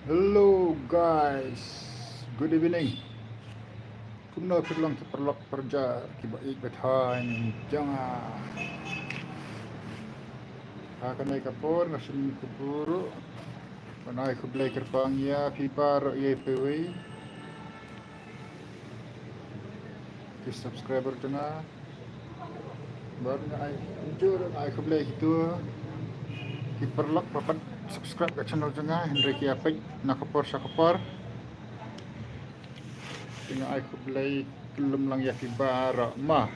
Hello guys, good evening. Kumna lang kiperlok perja kibaik bethain janga. Hakanay kapor nasin kupuro. Panay kublay kerpang ya pipar ye pewe. Ki subscriber tengah. Baru na ay jur ay kublay itu kiperlok papat subscribe ke channel tengah Henry Kiapik nakapor sa kapor. Tinggal ay kublay kelum lang ya pipar mah.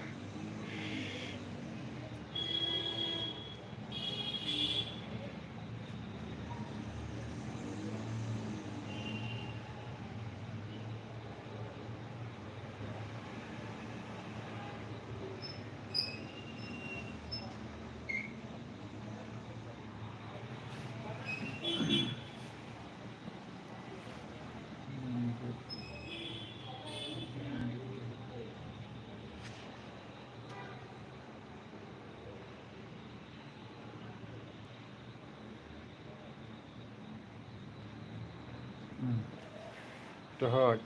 Tahaj.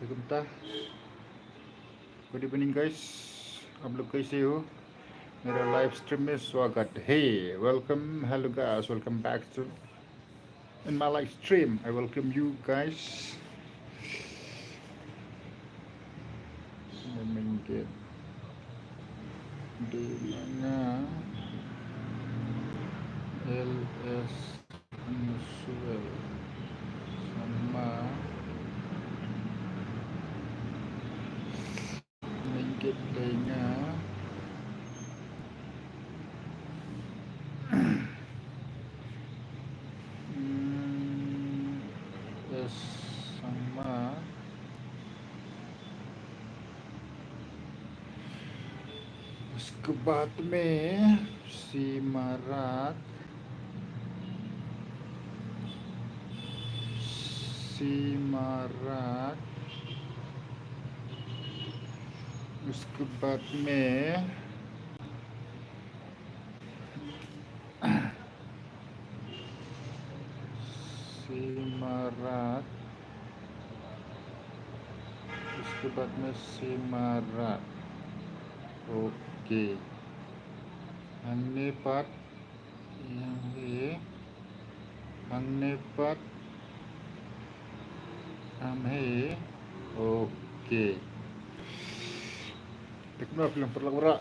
Kumta. Good evening guys. आप लोग कैसे हो मेरा live stream में स्वागत है welcome hello guys welcome back to in my live stream I welcome you guys mình get di mana LS Musuel sama mình get dengan S sama उसके बाद में सिमरात सिमरात उसके बाद में सिमरात उसके बाद में सिमरात okay Hangnepat yang he Hangnepat Amhe okay देखना फिल्म पर लग रहा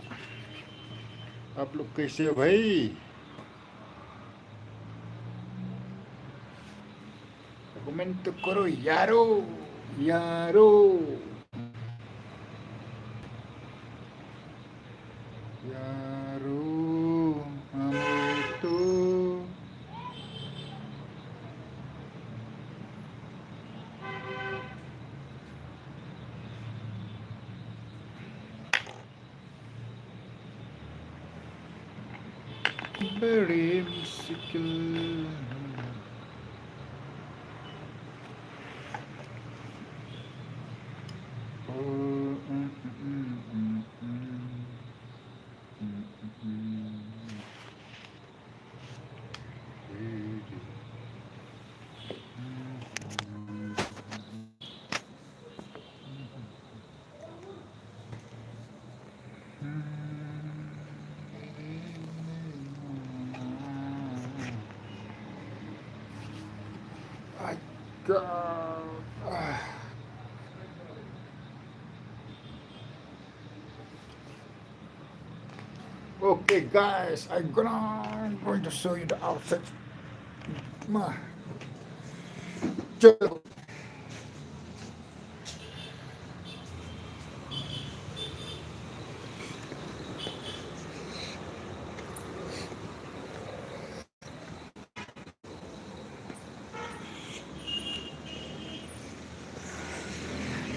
आप लोग कैसे हो भाई कमेंट तो करो यारो यारो यारो हम तो very musical I got okay guys I'm going to show you the outfit Ma.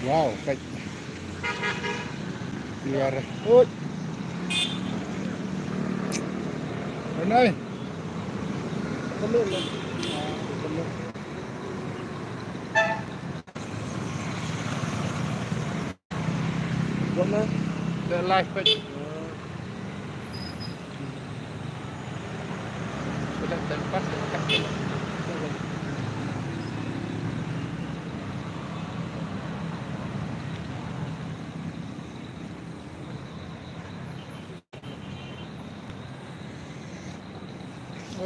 Wow, baik. Biar. Oi. Đây. Belum. Belum. Mana? The live baik. Sudah tempat dekat.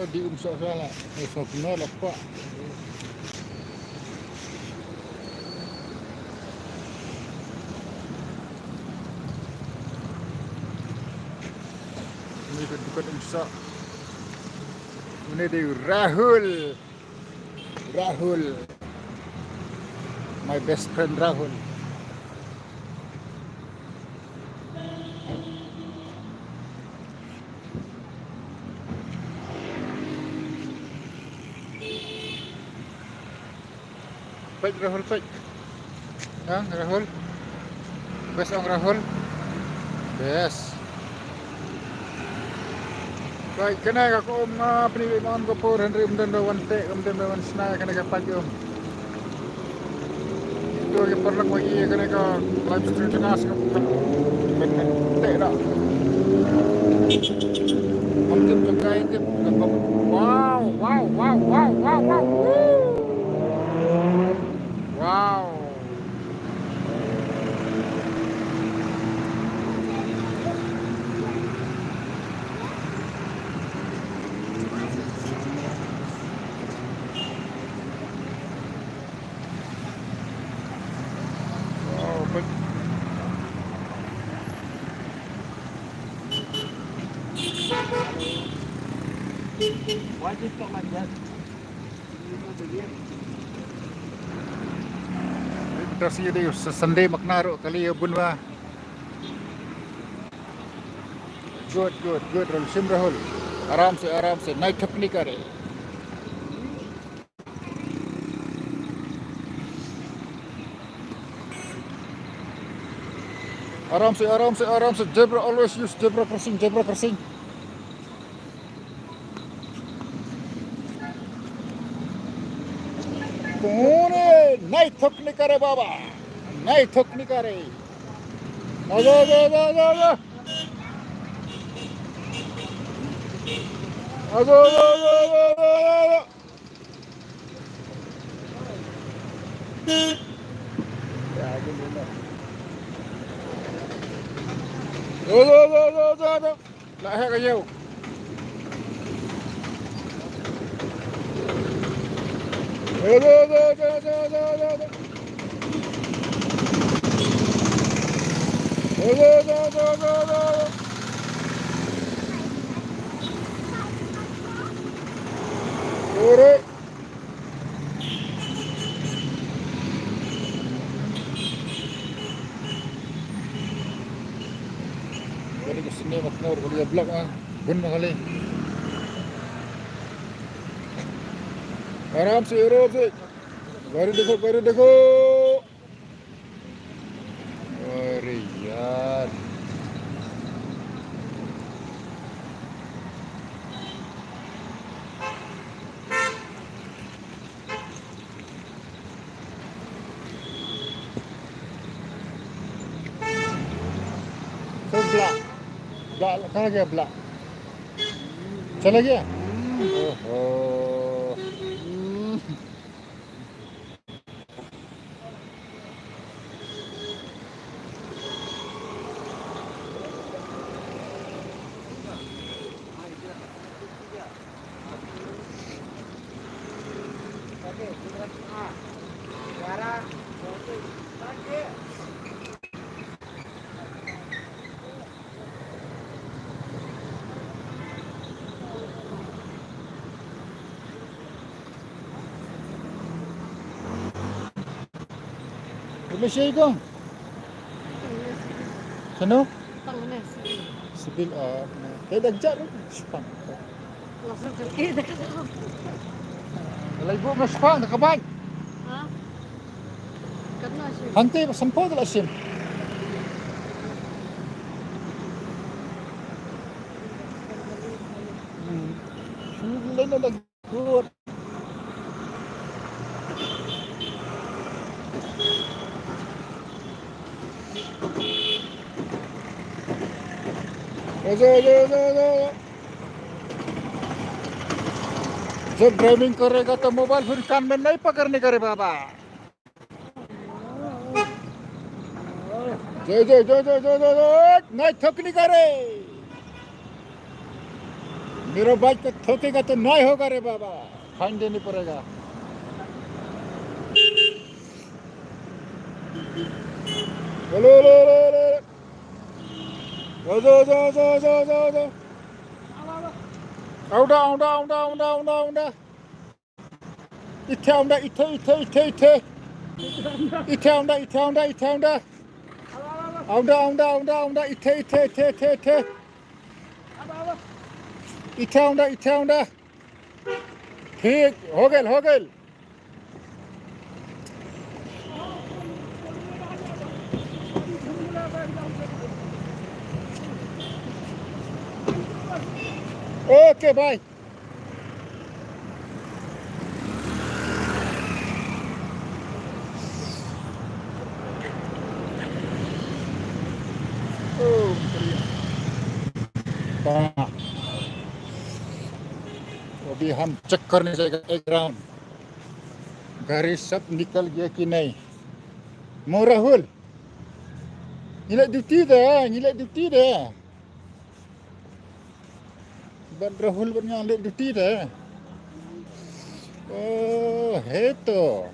di soalnya soalnya lupa. Ini dekat umsa. Ini di Rahul. My best friend Rahul. Baik Rahul baik. Ha, Rahul. Best ang Rahul. Best. Baik kena ako piniliman ko po Henry umdan te umdan snaya kena kapag yung ito yung parang wagi kena ka live stream tinas ko te na umdan yung kain tip wow but why do you talk like that? terus ini Sunday maknaro kali ya bunwa. Good Rahul. आराम से नहीं ठपनी करे. आराम से zebra always use zebra crossing. कौन है नहीं ठपनी करे बाबा नहीं ठपनी करे. Lại hay cái nhiều. Jadi kesini maknur kalau blok bun kali. आराम से बारी देखो अरे यार तो ब्लैक कहाँ गया ब्लैक चला गया ओहो Malaysia ikaw? Sano? Panganas. Sibil, kaya dagja rin. Spang. Langsung terkait dekat aku. Laibo mo spang, nakabay. Ha? Karena sih. Hante, sampo dala sim. Sunod na nagbuot. जब ड्राइविंग करेगा तो मोबाइल फिर कान में नहीं पकड़ने करे बाबा. जो नहीं थकनी करे मेरा बाइक को ठोकेगा तो नहीं होगा रे बाबा, फाइन देनी पड़ेगा। हेलो हेलो हेलो हेलो, जाओ जाओ जाओ जाओ जाओ, आउडा आउडा आउडा आउडा आउडा आउडा, इथे आउडा, इथे इथे इथे इथे इथे आउडा, इथे आउडा, इथे आउडा, आउडा आउडा आउडा आउडा, इथे इथे इथे इथे इथे इथे आउडा, इथे आउडा। ठीक हो गए हो गए। Okay bye. अभी हम चेक करने जाएगा एक राउंड, गाड़ी सब निकल गया कि नहीं। Mau Rahul, nilai duty dah, nilai duty dah. Ban Rahul punya nilai duty dah. Oh, itu.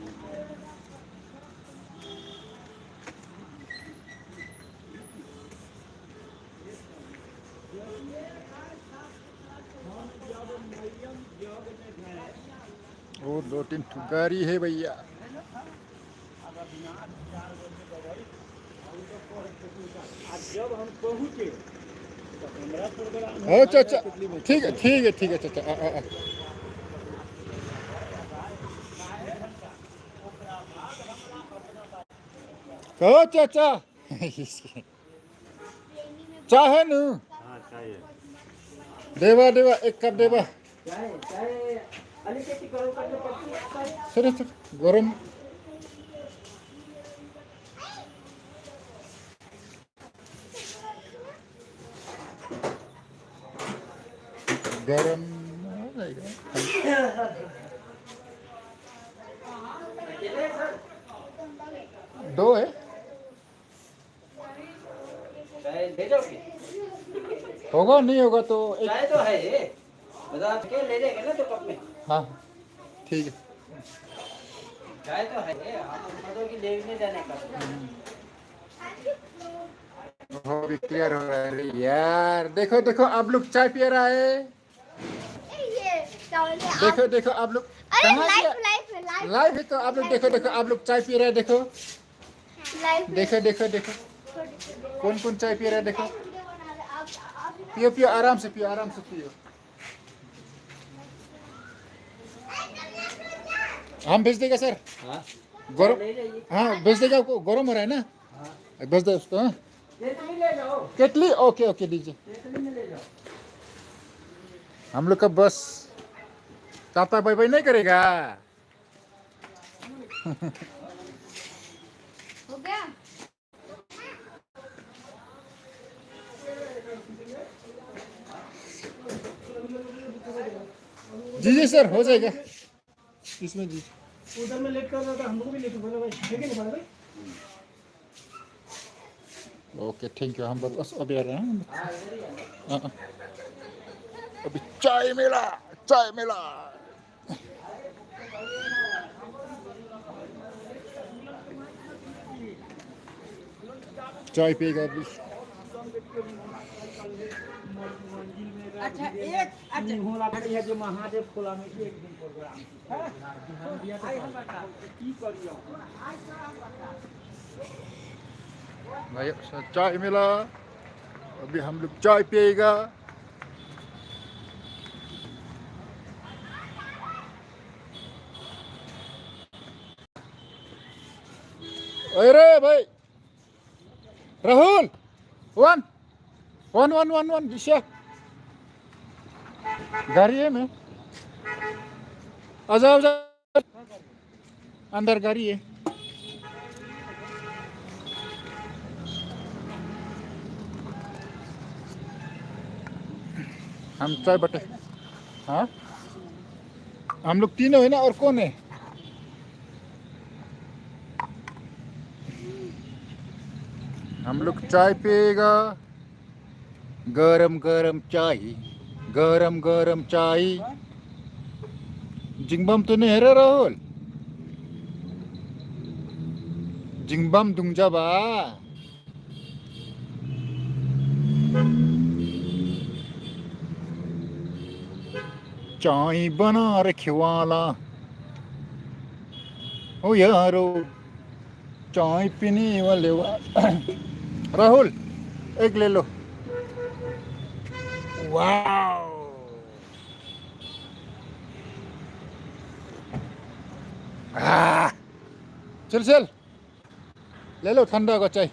और 2-3 गाड़ी है भैया। जब हम पहुंचे अच्छा अच्छा, ठीक है ठीक है ठीक है चाचा। कहो चाचा, चाय है नू? हाँ चाहिए। देवा देवा एक कप देवा। चाय चाय अलिकति गरम करने पड़ती है। सर सर गरम। गरम दो है। चाय ले जाओगे? होगा नहीं होगा तो एक। चाय तो है ये, बाजार के ले जाएंगे ना तो कप में। हाँ ठीक है। चाय तो है ये, आप मतलब कि लेने जाने का। हो भी क्लियर हो रहा है यार। देखो देखो आप लोग चाय पी रहा है। देखो देखो आप लोग कहाँ गया? लाइव है तो आप लोग देखो देखो आप लोग चाय पी रहे हैं। देखो देखो देखो देखो कौन कौन चाय पी रहा है। देखो पियो पियो, आराम से पियो, आराम से पियो। हम भेज देगा सर। हाँ गरम, ले जाइए। हाँ भेज देगा। गरम हो रहा है ना, हाँ भेज दे उसको। हाँ केतली ले जाओ, केटली, ओके ओके दीजिए। केतली में ले जाओ। हम लोग का बस टाटा बाय बाय नहीं करेगा। हो गया? जी जी सर हो जाएगा इसमें जी। उधर में लेट कर रहा था, हमको भी लेट बोला भाई, ठीक है नहीं भाई। Okay thank you. हम बस अभी आ रहे हैं। हाँ, अभी चाय मिला, चाय मिला। चाय पिएगा अभी। अच्छा एक होला घड़ी है जो महादेव खोला में एक दिन प्रोग्राम है। हम दिया तो की करियो भाई चाय मिला, अभी हम लोग चाय पिएगा। अरे भाई Rahul, one one one one one दिशा गाड़ी है में, आ जाओ जाओ अंदर गाड़ी है। हम चाय बटे। हाँ हम लोग तीनों है ना, और कौन है? हम लोग चाय पिएगा, गरम गरम चाय। गरम गरम चाय जिंगबम तो नहीं है रे राहुल जिंगबम दुंगजाबा चाय बना रखे वाला ओ यारो चाय पीने वाले राहुल एक ले लो वाओ चल चल ले लो ठंडा का चाय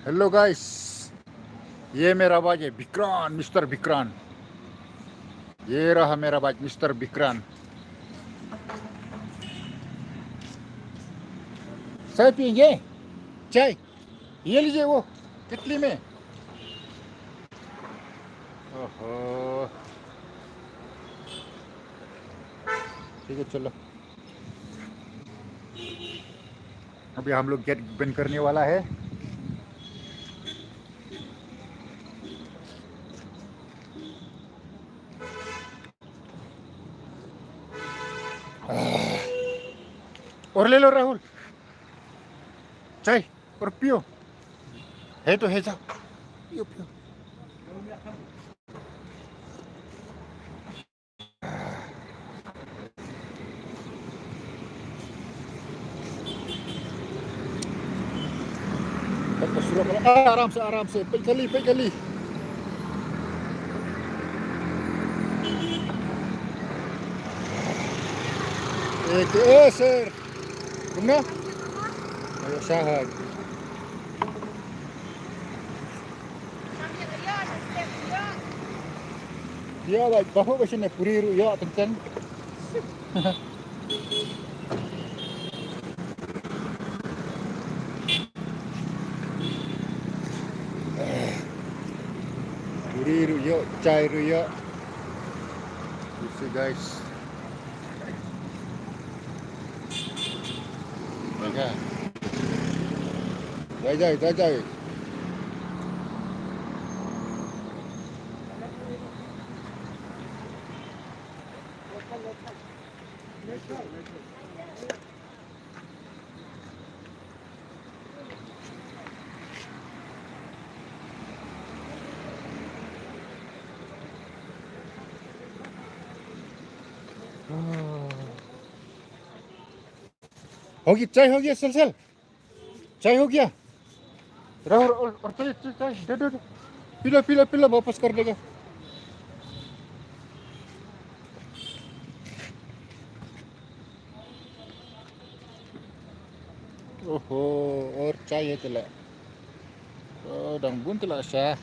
हेलो गाइस ये मेरा बाज है विक्रांत मिस्टर विक्रांत ये रहा मेरा बाज मिस्टर विक्रांत चाय पियेंगे चाय ये लीजिए वो कितली में ओहो ठीक है चलो अभी हम लोग गेट बंद करने वाला है और ले लो राहुल चाय और पियो है तो है जाओ पियो पियो आराम से पैगली एक सर तुमने syahad ya baik bahu ba sini puri ya kencang puri ya chai ya you see guys देखा जाए होगी चाय हो गया चल चाय हो गया राहुल और चाय दे पिला वापस कर देगा ओहो और चाय है चला dang telah syah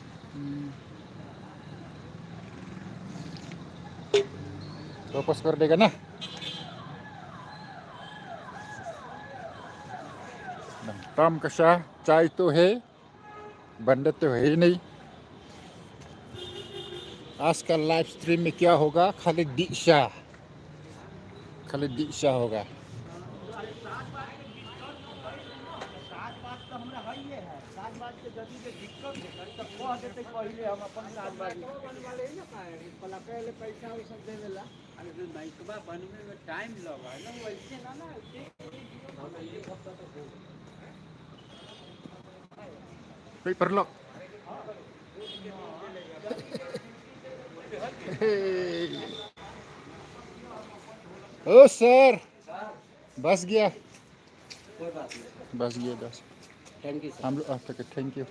वापस कर देगा ना काम का शाह चाय तो है बंद तो है ही नहीं आज का लाइव स्ट्रीम में क्या होगा खाली दीक्षा होगा paper lock oh sir बस गया थैंक यू हम लोग तक थैंक यू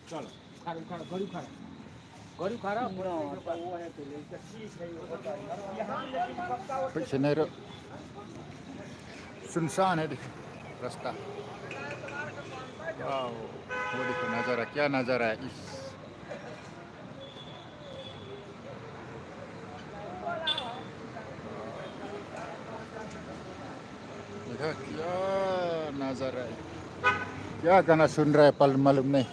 चलो गरीब खारा पूरा वो है तो कुछ नहीं सुनसान है रास्ता वाओ वो देखो नज़ारा क्या नज़ारा है इस lihat ya nazara. क्या गाना सुन रहा है पल मालूम नहीं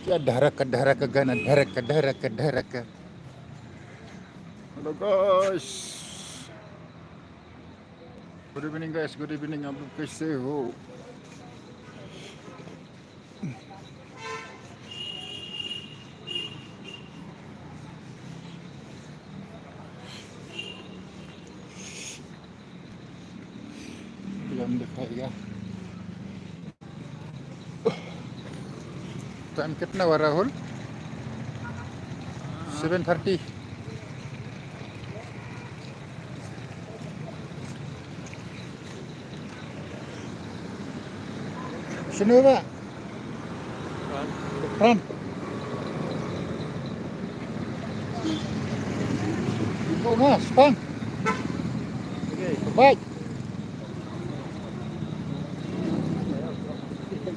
क्या धड़क गाना धड़क hello guys good evening guys good evening आप लोग कैसे हो हम दिखाएगा टाइम कितना हुआ Rahul 7:30 sini Pak Fran oh mas Bang baik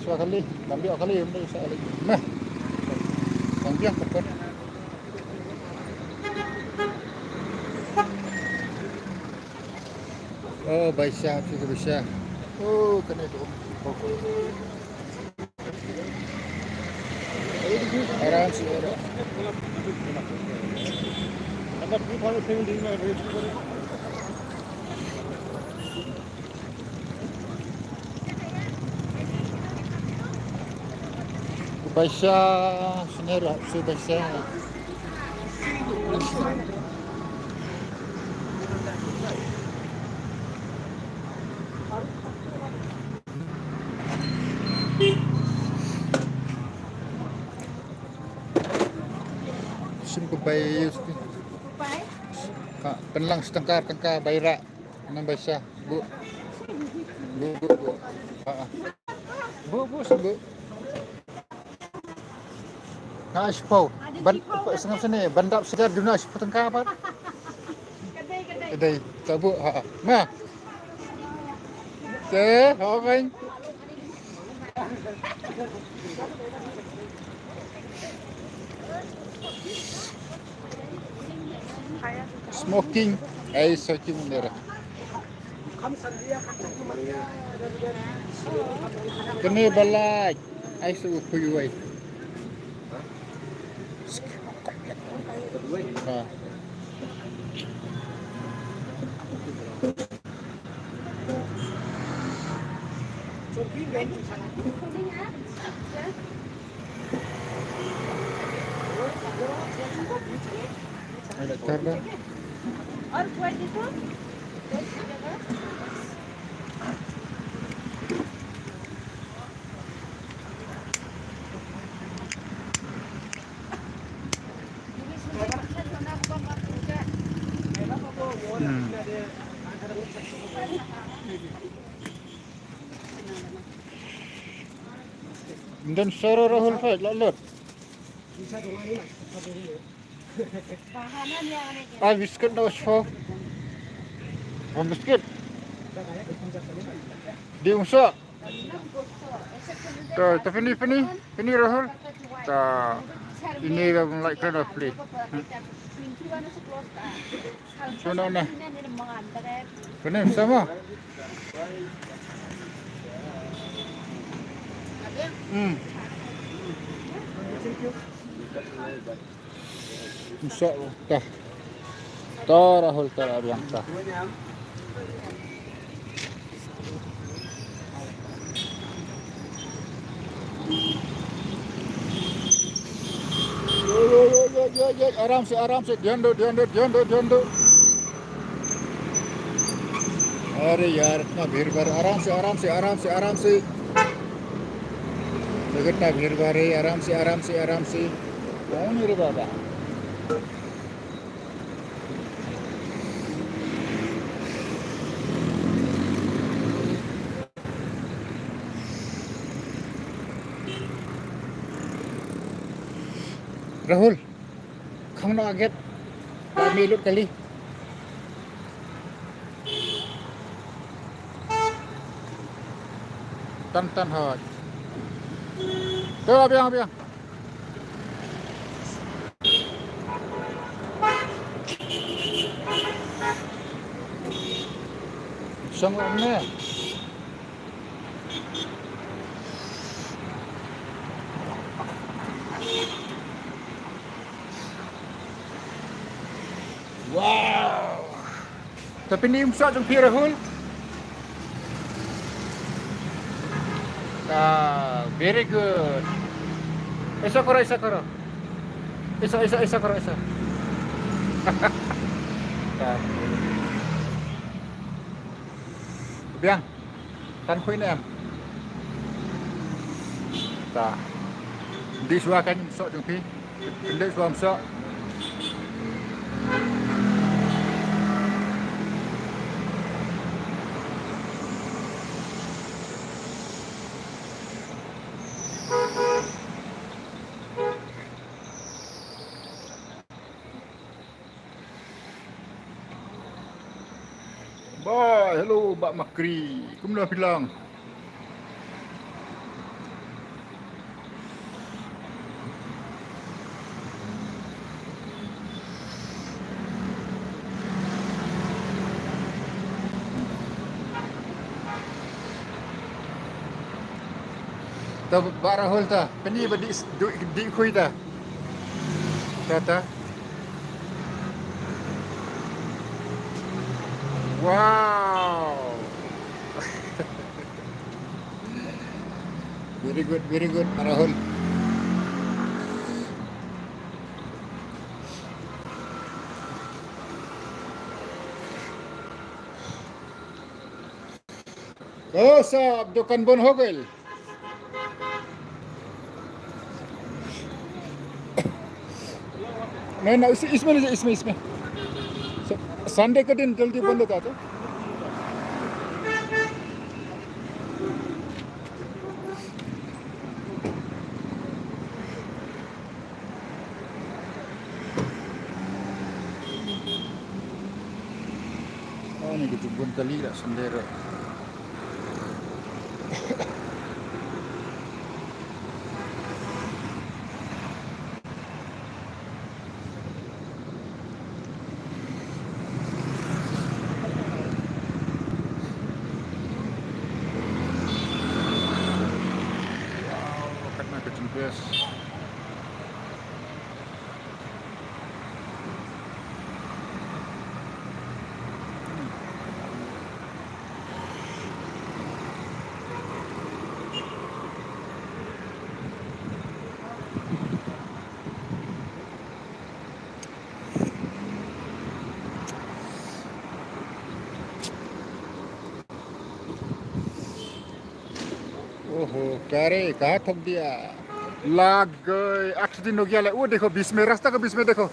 suara kali ambil kali ambil saya lagi nah ambil tepat oh baik siap juga bisa oh kena itu आराम से baca sendiri sudah baca Bay penlang setengkar bayrak nang baisa bu bu nah spau ban sengap sini bandap segar dunia setengkar apa kedai tabu ma ke orang smoking ay searching nera kene balai ay su kuyuai ha ada karena और quite देखो dan suara Rahul Faiz lalut biskut dah usah biskut diusah tapi ini Rahul ini like kind of play sana na benar sama InsyaAllah dah Rahul yang dah yo आराम से ध्यान दो अरे यार इतना भीड़ भाड़ आराम से कितना भीड़ भाड़ है आराम से कौन है रे बाबा Rahul kamu nak aget kami lut kali tan hot tu abiang kosong lah ni. Wow. Tapi ni umsak jong pi Rahul. Very good. Isa koro. Isa koro. Biang. Tan khui ni em. Ta. Di suakan sok jong pi. Kendek suam sok. Bye, hello Mbak Makri. Kumna bilang. Ta Mbak Rahul ta. Peni di khui ta. Ta. Wow. Very good, Rahul. Oh, साहब दुकान बंद हो गई. नहीं ना इसमें Sunday के दिन जल्दी बंद होता तो oh ini gitu bun kali lah sendiri. Yes. ओहो क्या रे कहाँ ठोक दिया लाग गए एक्सीडेंट हो गया ले वो देखो बीच में रास्ता के बीच में देखो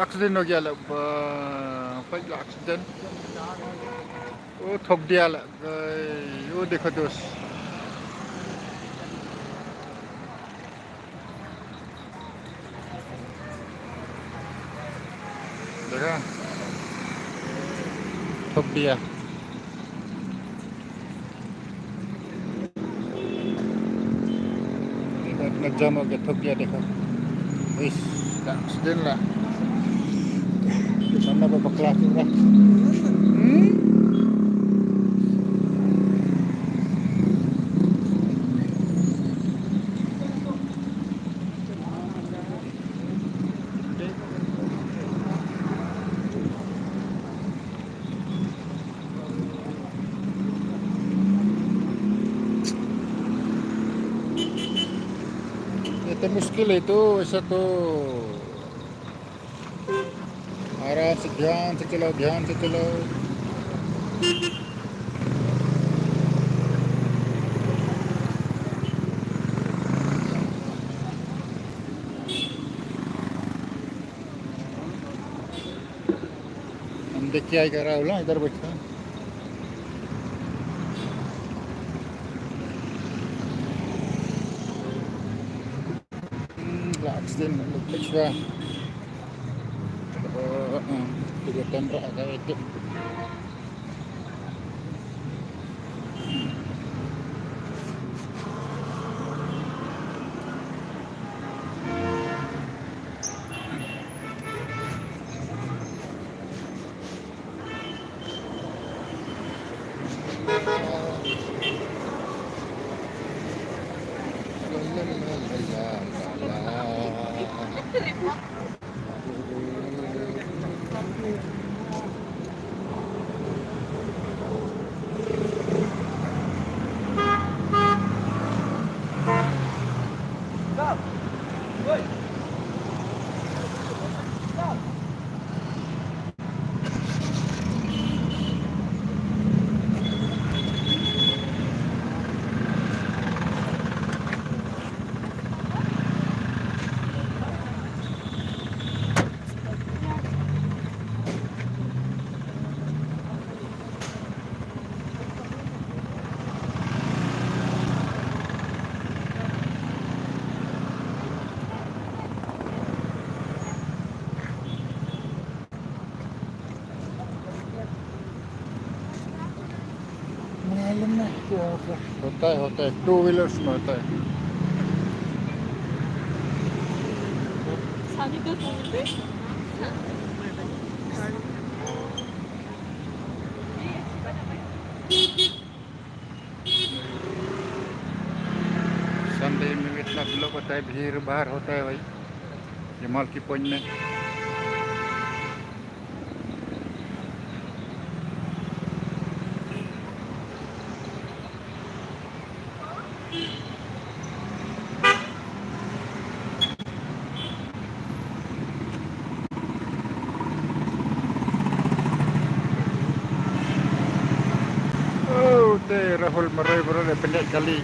एक्सीडेंट हो गया ले पहला एक्सीडेंट वो ठोक दिया ले वो देखो दोस्त देखा ठोक दिया jam agak thok dia dekho wis accident lah sana bapak kelas lah itu muskil itu satu arah ध्यान से चलो हम देखिए आई कर रहा हूँ इधर बैठा accident looks like tiga tembak agak itu La la la. Stop. Woi. Stop. मालूम नहीं क्या होता है टू व्हीलर्स में होता है 산이도 좋은데? संडे में इतना लोग होता है भीड़ भाड़ होता है भाई ये मॉल की पॉइंट में oh teh Rahul Meroy berada pendek kali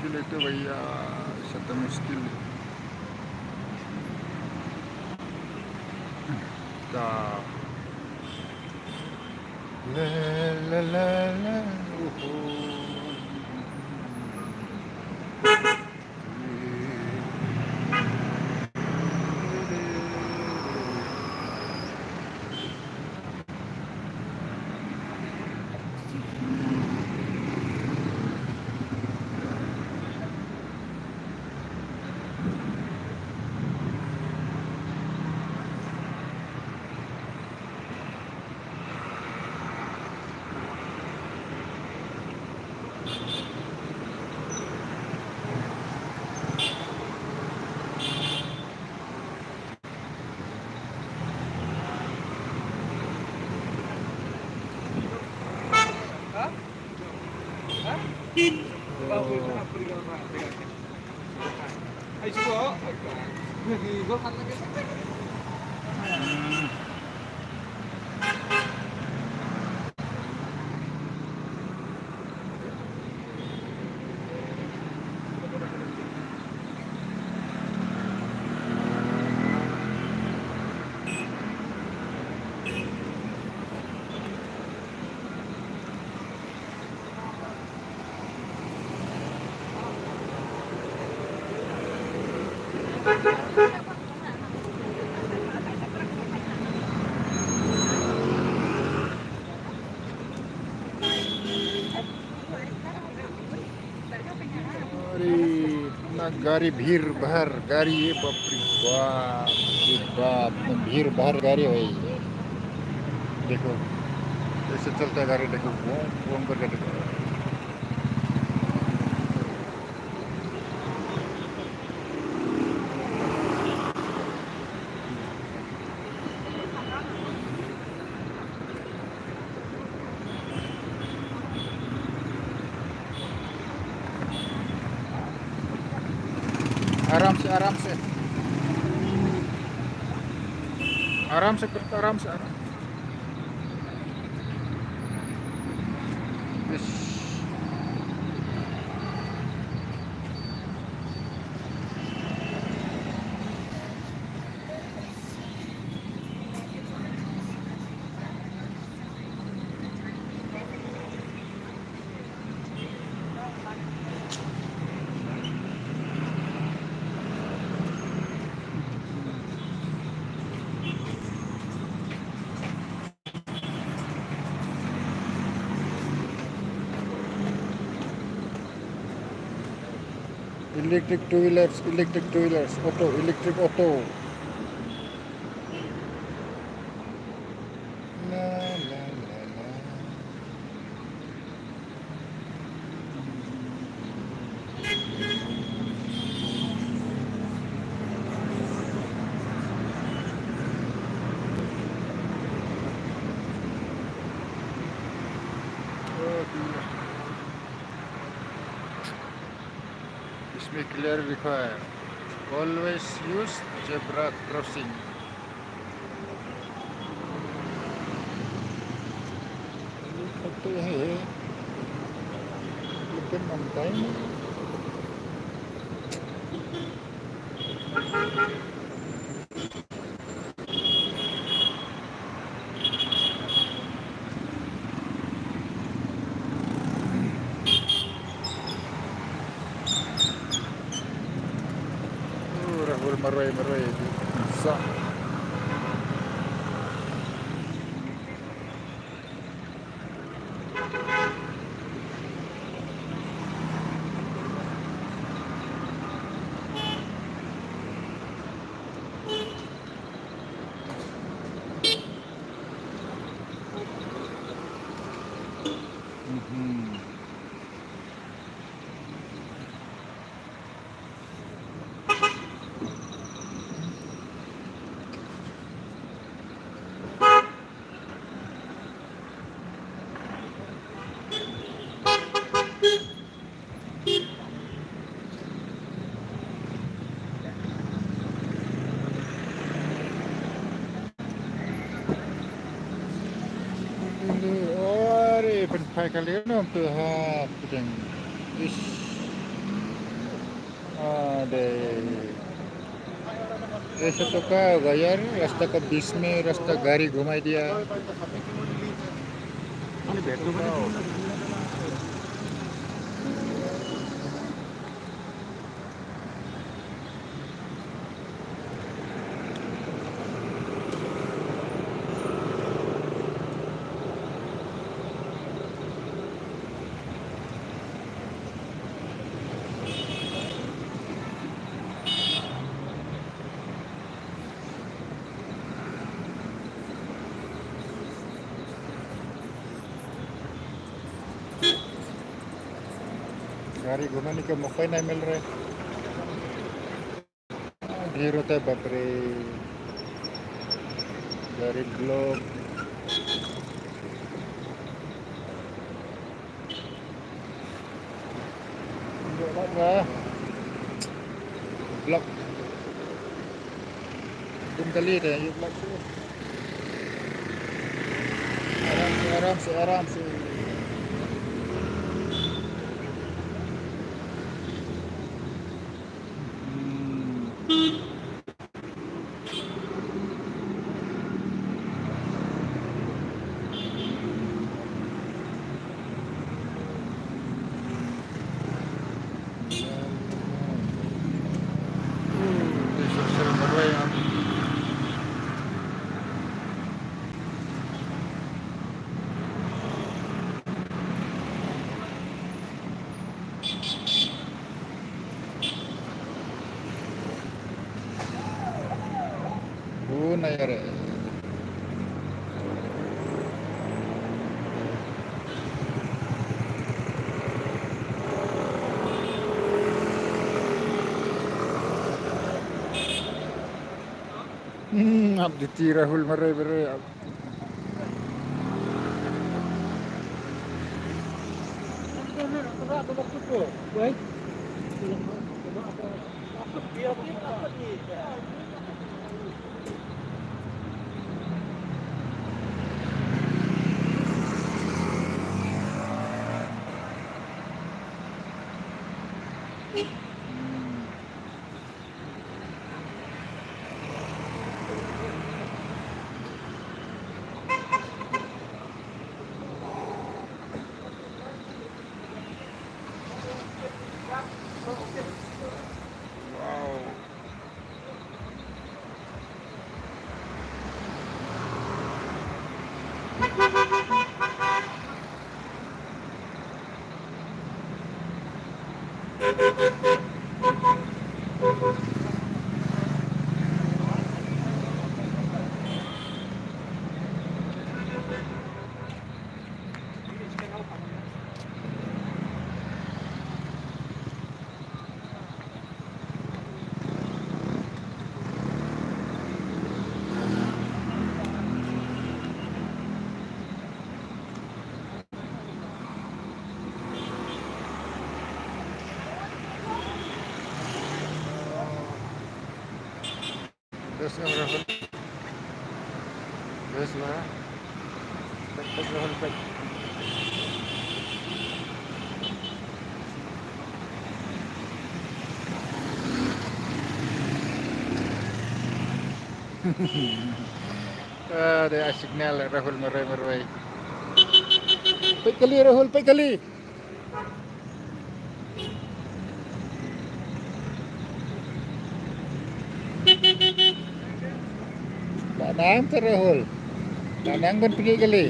मुश्किल itu भैया सत्य मुश्किल का la la la la Ay, suko. Nagigol ka talaga. अरे इतना गाड़ी भीड़ भाड़ गाड़ी ये बाप रे भीड़ भाड़ गाड़ी है भाई देखो ऐसे चलता है गाड़ी देखो वो करके देखो आराम से आराम से आराम से करता आराम से आराम इस electric two-wheelers, auto, electric auto. La la la la. Oh dear. Speed clear required. Always use zebra crossing. Helikopter है लेकिन मनता ही नहीं. Rahul maray bisa. Oreเป็นไฟกันเลยน้องตัวฮะเป็นอิชदे ऐसा तो क्या होगा यार रास्ता का बीच में रास्ता गाड़ी घुमाई दिया. गाड़ी घुमाने का मौका ही नहीं मिल रहा है. भीड़ होता है बाप रे. गाड़ी ब्लॉक. ब्लॉक तुम कल ही रहे ये ब्लॉक से. आराम से नहीं आ रहा है. आप दिती राहुल मरे बरे आप. Terus Om Rahul. Terus lah. Baik Rahul baik. Ada signal Rahul merai-merai. Baik kali Rahul, baik kali. Danang ke Rahul. Danang kan pergi kali.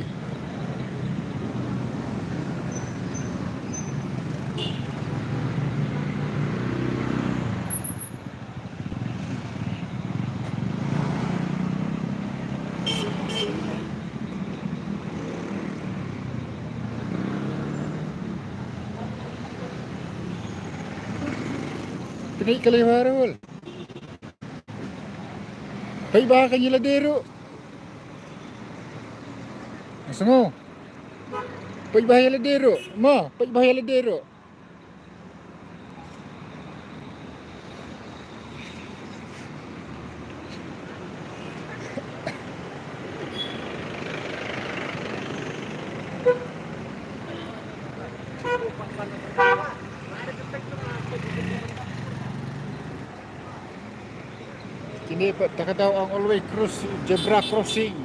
Pergi kali Rahul. Baik bah kanyi ladero. Semua. Baik bah ladero. Ma, baik bah ladero. Kini tak tahu ang always cross zebra crossing.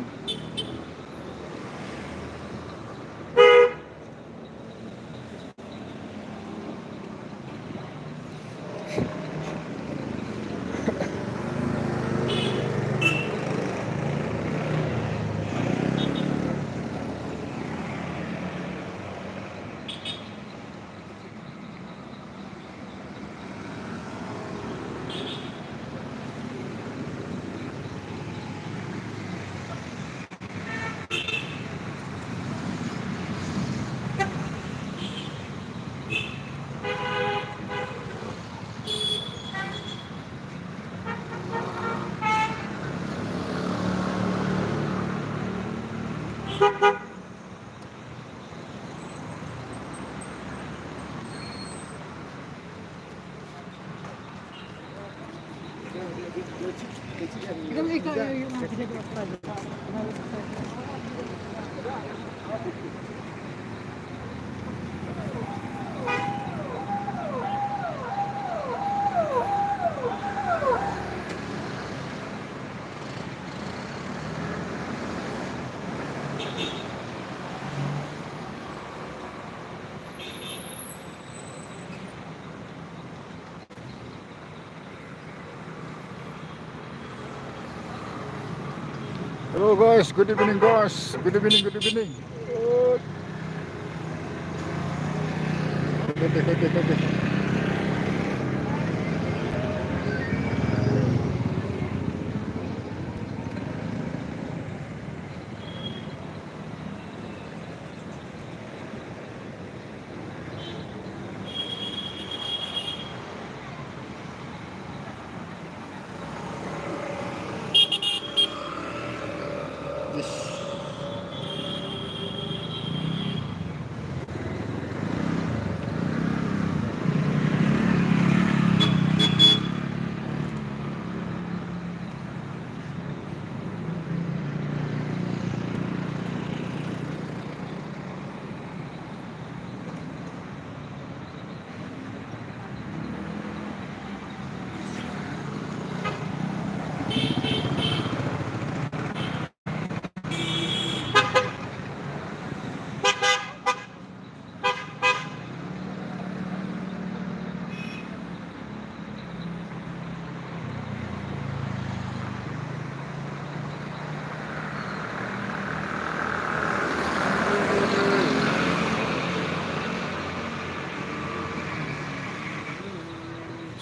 Hello guys, good evening guys. Good evening, good evening. Good.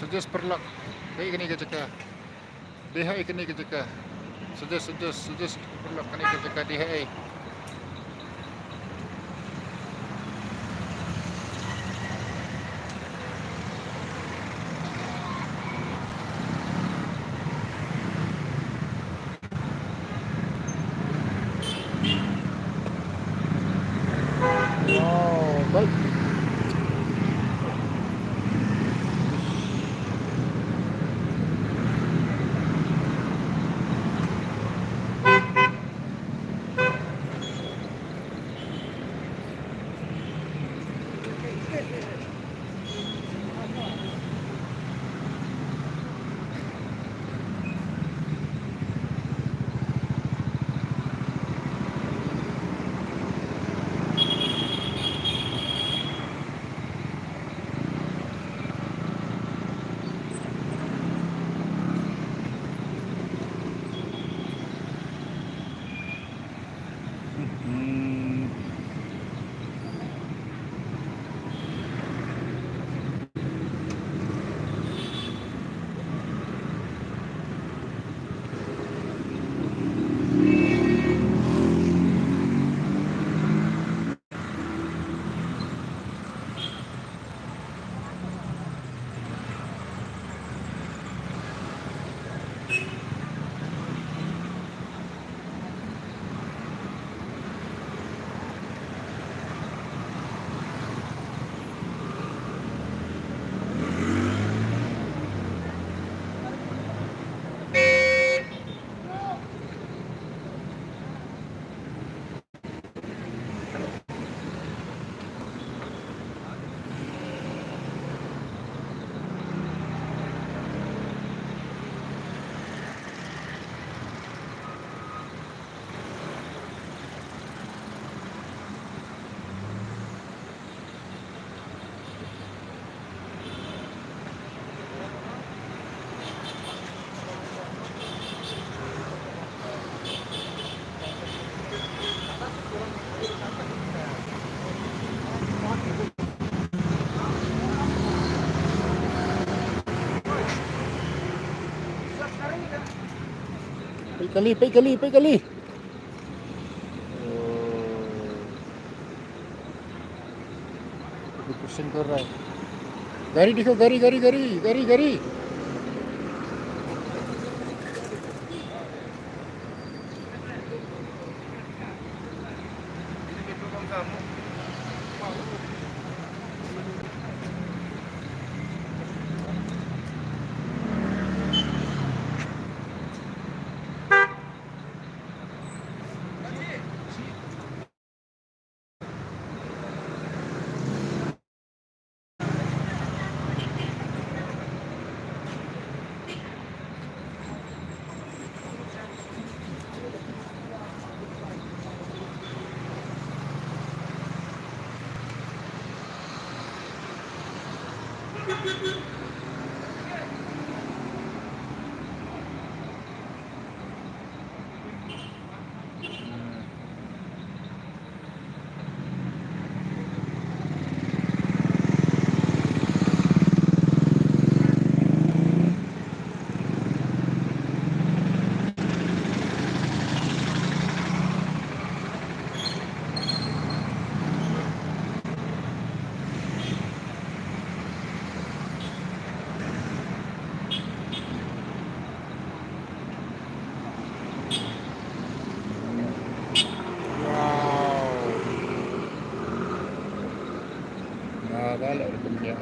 Sudah perlak. Baik kini ke cakap. DHI kini ke cakap. Sudah perlak kini ke cakap DHI. Wow, baik. Pergi kali. Pergi pusing korang. Gari Diko, gari. Nah, galak dia punya.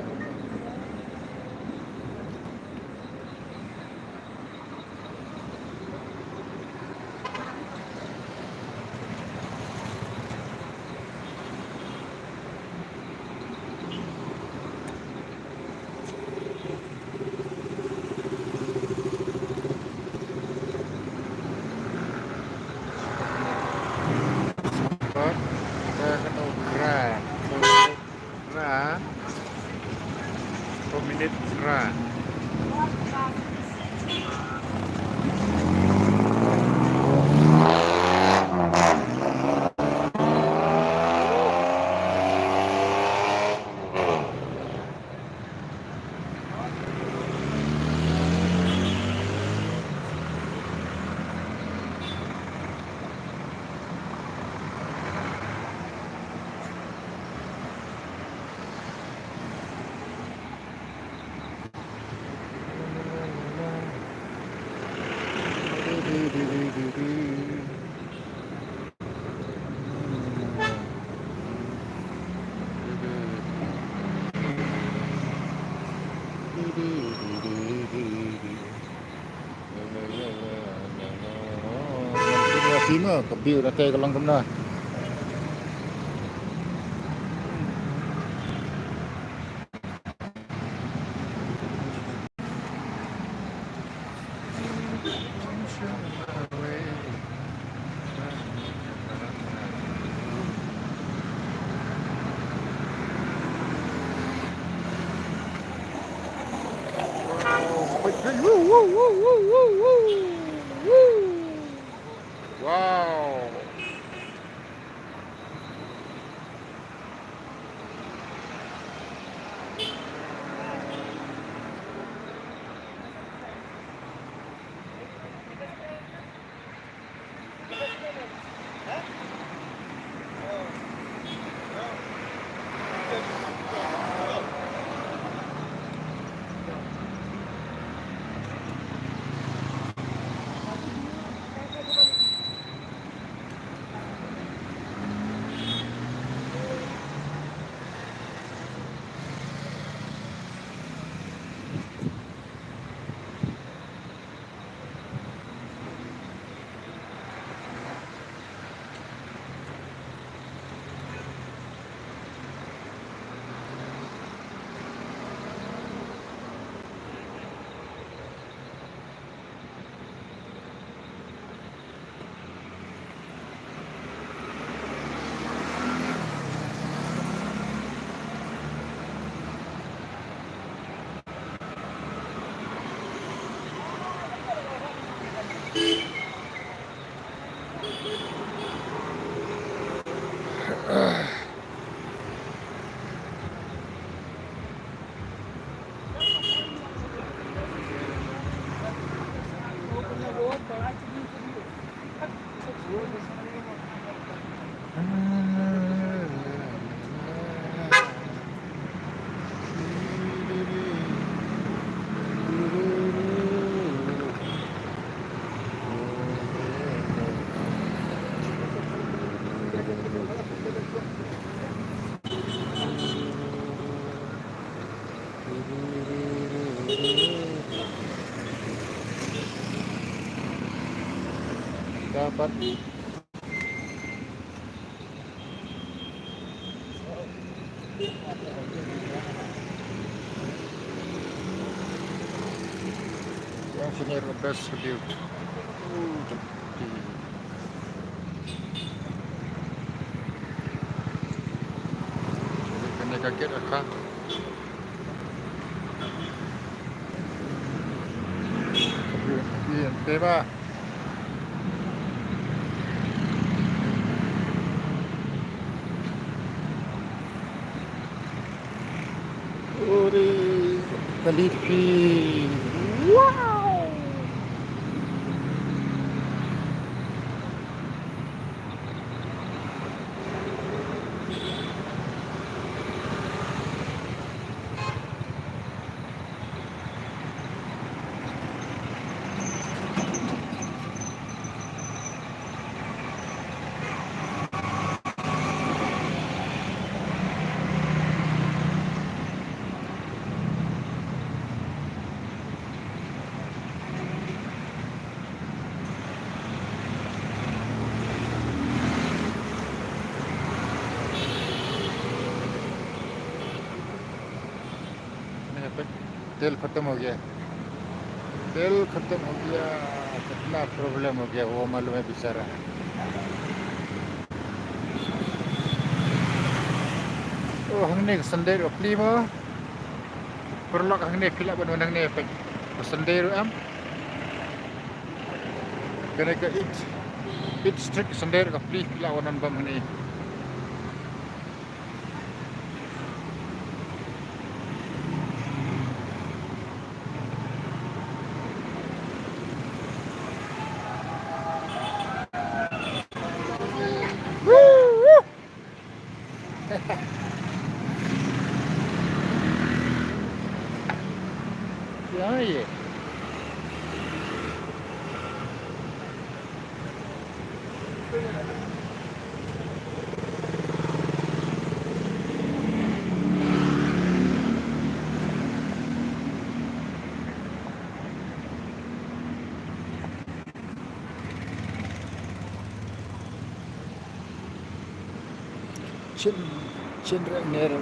Kita kena gerak. Gerak. 10 minit gerak. Mà có biểu là tê cái lòng cầm nồi. Wow. Dapat yang sini the best view. Tepi. Kena kaget akak. Bien, tema. Uri, Kalifi. Wow. तेल खत्म हो गया, तेल खत्म हो गया, कितना problem हो गया वो मालूम है बेचारा. Oh, hangni sendiri opli mo. Perlok hangni pila ban hangni pe. Sendiri am. Kena ke it strict sendiri opli pila wanan bam hangni. Ya ye. Cendera nero.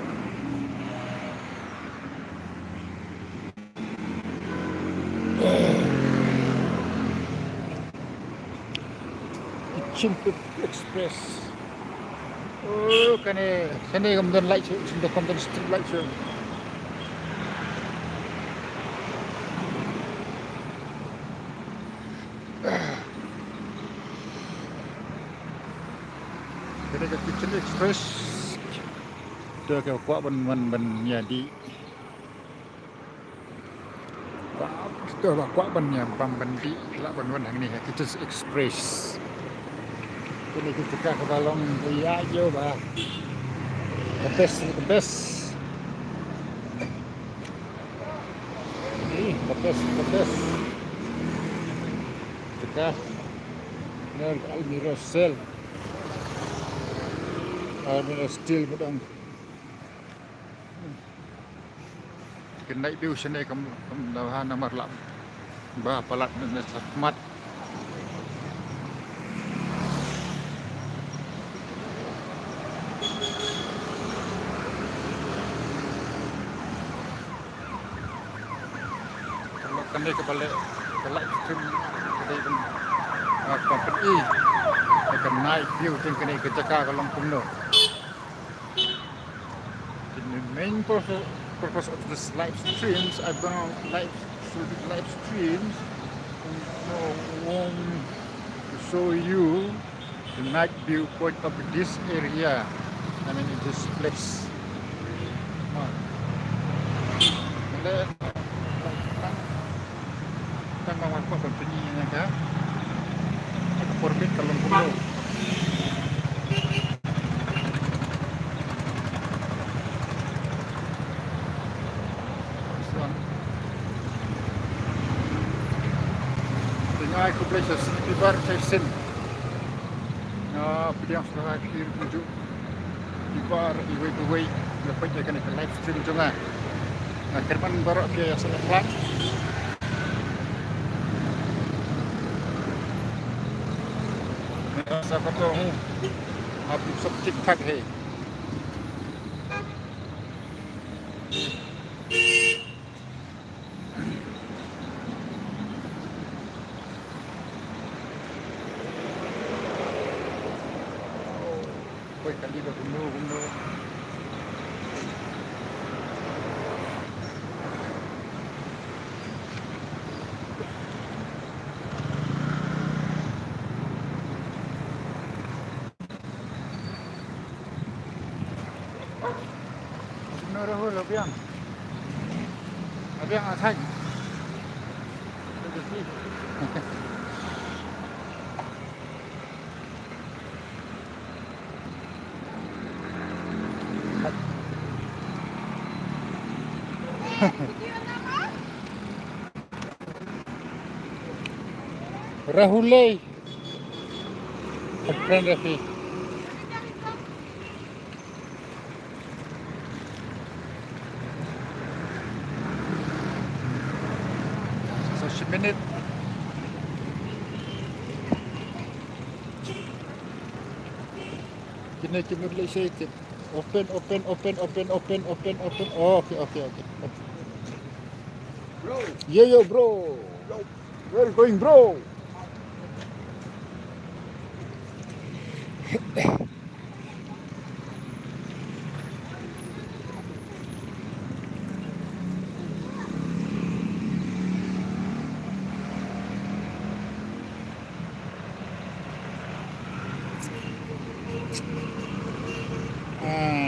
Chinput Express. Oh, kene sini kemudian light show, sini kemudian street light show. Kene ke Kitchen Express. Dia ke kuat ban jadi. Kita kuat ban yang pambandi lah ban hang ni Kitchen Express. Ini kita ke balong ya jo ba. The best. Ini the best. Kita ner Almira Sel. Almira Steel bedang. Kenai view sini kamu dah nomor lap. Ba palat na mat. Kami ke balik live stream dari company akan night view tingkini ke Jakarta Lampung no. The main purpose of this live streams, I've gone on live streams to show you the night viewpoint of this area. I mean in this place. And then tang mga company nga ka. Permit ka lang beautiful places. Ibar Chaisin. Pilihan sebelah kiri ujung. Ibar iway. Lepas dia kena ke live stream juga. Nah, kerman baru dia sangat pelan. Saya kata, aku सब ठीक ठाक है. Koy kali dah gumno. Gumno rahul abiang. Abiang asan. Rahulai. Friend Rafi. So minute. Kena boleh saya open. Oh, okay. Bro, Yo, bro. Where going, bro?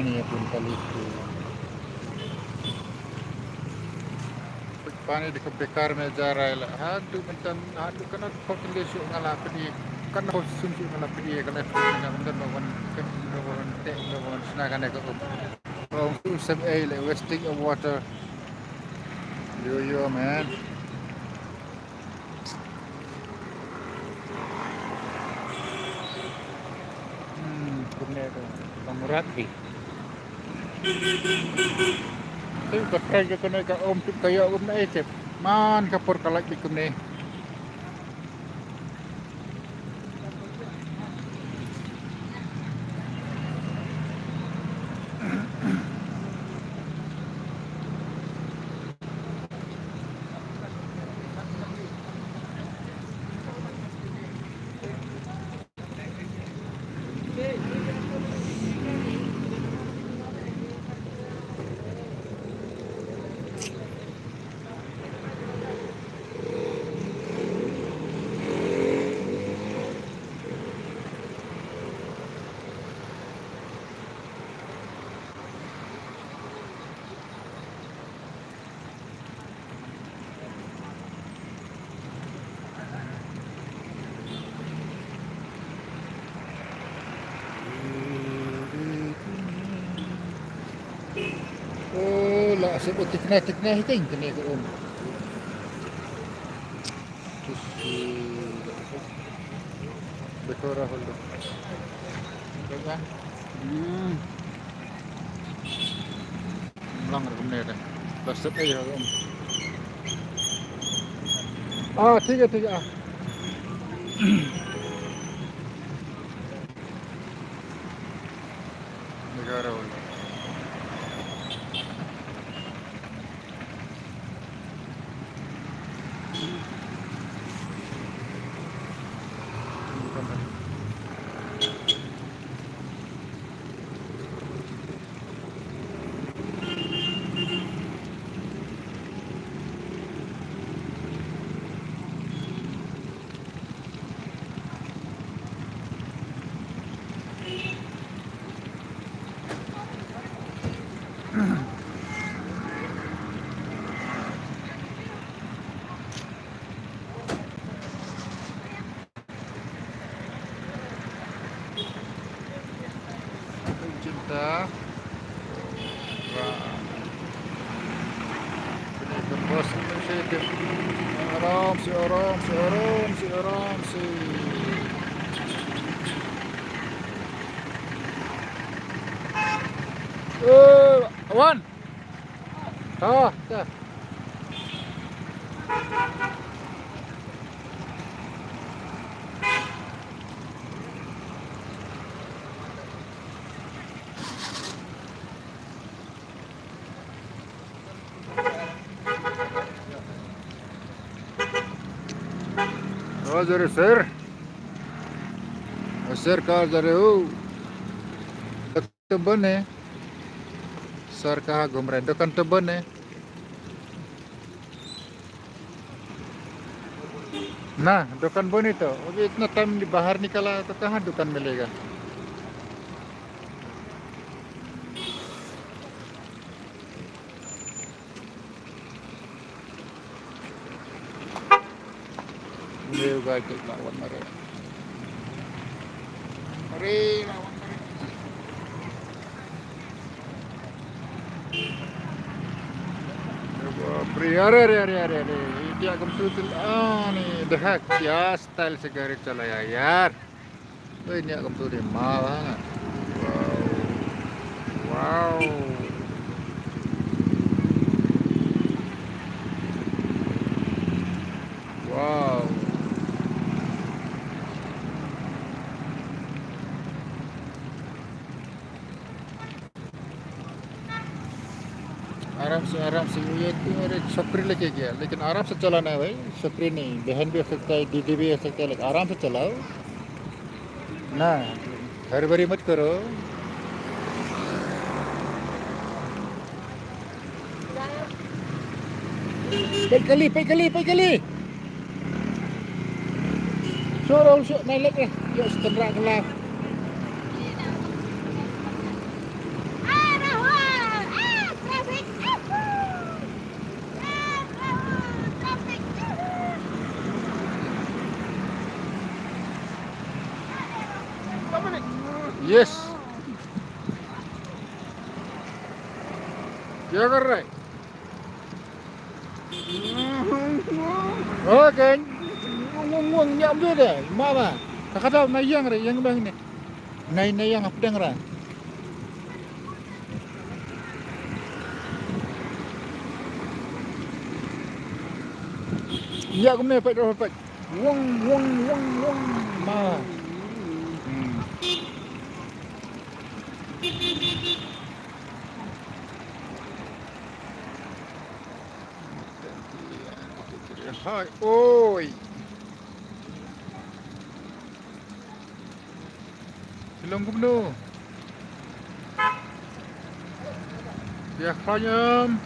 Ni pun kali itu. Pani di bekar me jarai la. Hadu kena hotel lesu ngala pedi. Kan ho sunju ngala pedi kana pedi ngam wan te wan snagan ko. From 278 like wasting of water. Yo man. Punya tu. Kamurat di. Tapi bakal ke kena ka om tu kaya om na ecep. Man kapur kalak di kumne. Oh, lah sebut tikna hiting kena ke om. Bekora holo. Kan? Lang kemne dah. Basut aja om. ठीक है Bekora holo. Cinta bos initiative आराम से आराम से आराम से आराम से वन हाँ क्या कहाँ जा रहे सर सर कहाँ जा रहे हो तो बंद है सर कहाँ घूम रहे हैं दुकान तो बंद है ना दुकान बंद है तो अभी इतना टाइम बाहर निकला तो कहाँ दुकान मिलेगा Ini juga lawan mereka. Mari lawan mereka. अरे India computer nih dehak ya style segala चला यार तो इंडिया कंप्यूटर माल wow wow आराम से ये तो मेरे छपरी लेके गया लेकिन आराम से चलाना है भाई छपरी नहीं बहन भी हो सकता है दीदी भी हो सकता है लेकिन आराम से चलाओ ना हड़बड़ी मत करो Pekali suruh naik lagi yuk setengah kelas yes क्या कर रहा है okay nguang nyam tu deh mama kata nayang re yang bang ni nayang apa deng ra ya kum ne pai wong ma Hai, oi. Belum gubernur. Ya, khayam.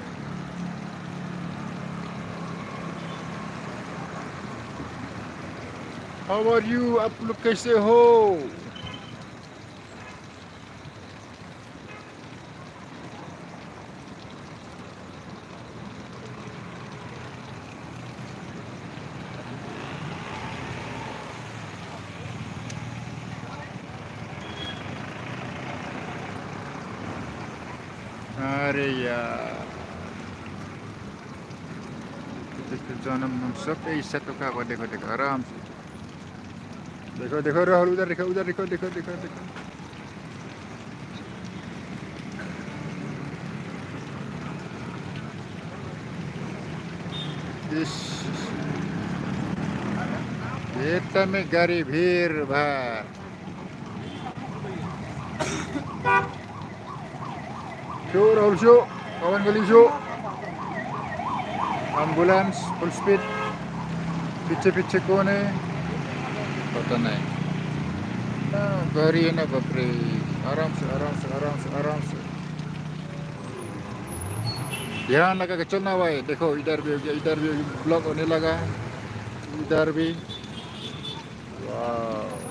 How are you? आप लोग कैसे हो? अरे यार जन्म हम सब ऐसा तो का देखो आराम से देखो राहुल उधर देखो इस ये में गाड़ी भीड़ भाड़ show Rahul show kawan kali show ambulans full speed पीछे कौन है पता नहीं ना गाड़ी है ना बाप रे आराम से ध्यान लगा के चलना भाई देखो इधर भी ब्लॉक होने लगा इधर भी वाह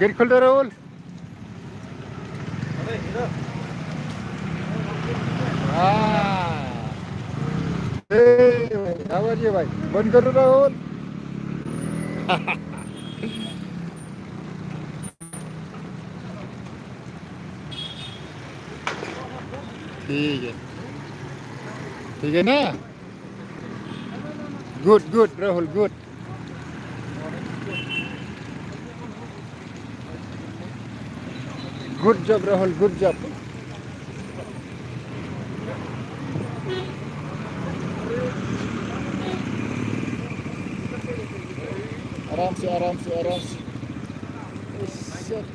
गेट खोल दो Rahul Hey, how are you भाई? बंद करो राहुल. ठीक है. ठीक है ना? Good, good, Rahul, good. Good job, Rahul, good job. आराम से, आराम से, आराम से. Shit.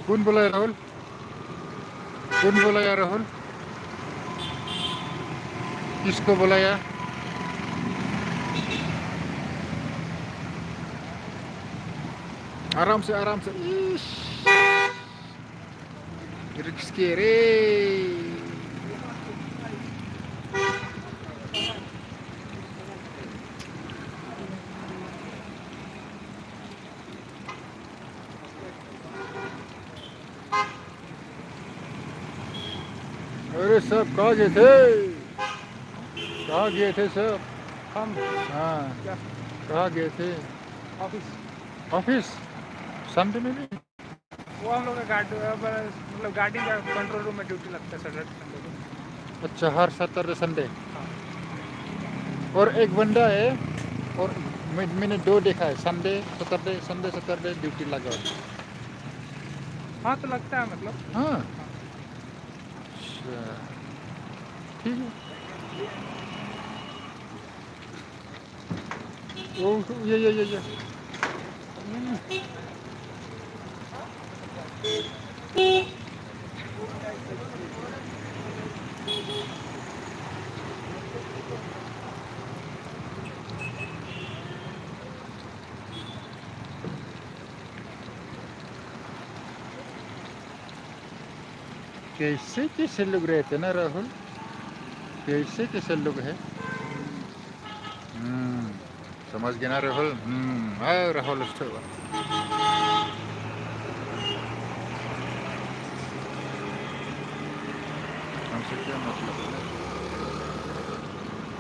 कौन बोला है राहुल? कौन बोलाया राहुल? किसको बोलाया? आराम से, आराम से. इश, रिस्की रे. अरे सब कहाँ गए थे? कहाँ गए थे सब? हम हाँ, क्या कहाँ गए थे? Office office? संडे में भी? वो हम लोग का गार्ड मतलब गाड़ी का कंट्रोल रूम में ड्यूटी लगता है सैटरडे संडे को. अच्छा, हर सैटरडे संडे. और एक बंदा है, और मैंने दो देखा है, संडे सैटरडे ड्यूटी लगा है. हाँ तो लगता है मतलब. हाँ. अच्छा, ठीक है. ओ, ये. कैसे लोग रहते ना राहुल? कैसे लोग है? समझ गया ना राहुल? राहुल हमसे क्या मतलब है?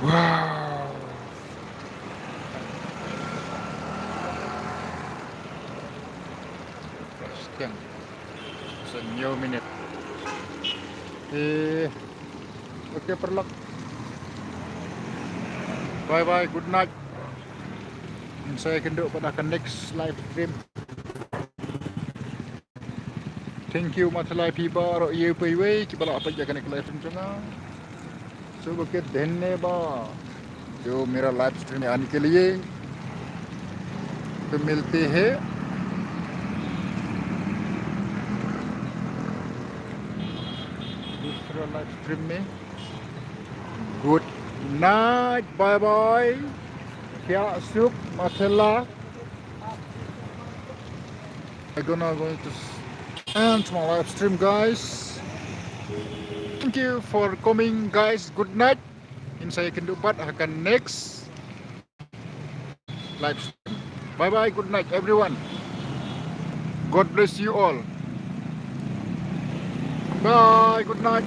वाह, sekian, senyum minute. Oke, perlok. Bye bye, good night. Saya kenduk pada next live stream. Thank you mathalai piba ro ye paiwe ki bala apa jaga live stream चंगा. सबके धन्यवाद जो मेरा लाइव स्ट्रीम में आने के लिए. तो मिलते हैं दूसरा लाइव स्ट्रीम में. Good night, bye bye. क्या सुख mathala. I'm going to end my live stream, guys. Thank you for coming, guys. Good night. Saya Kendupat akan next live stream. Bye bye. Good night, everyone. God bless you all. Bye. Good night.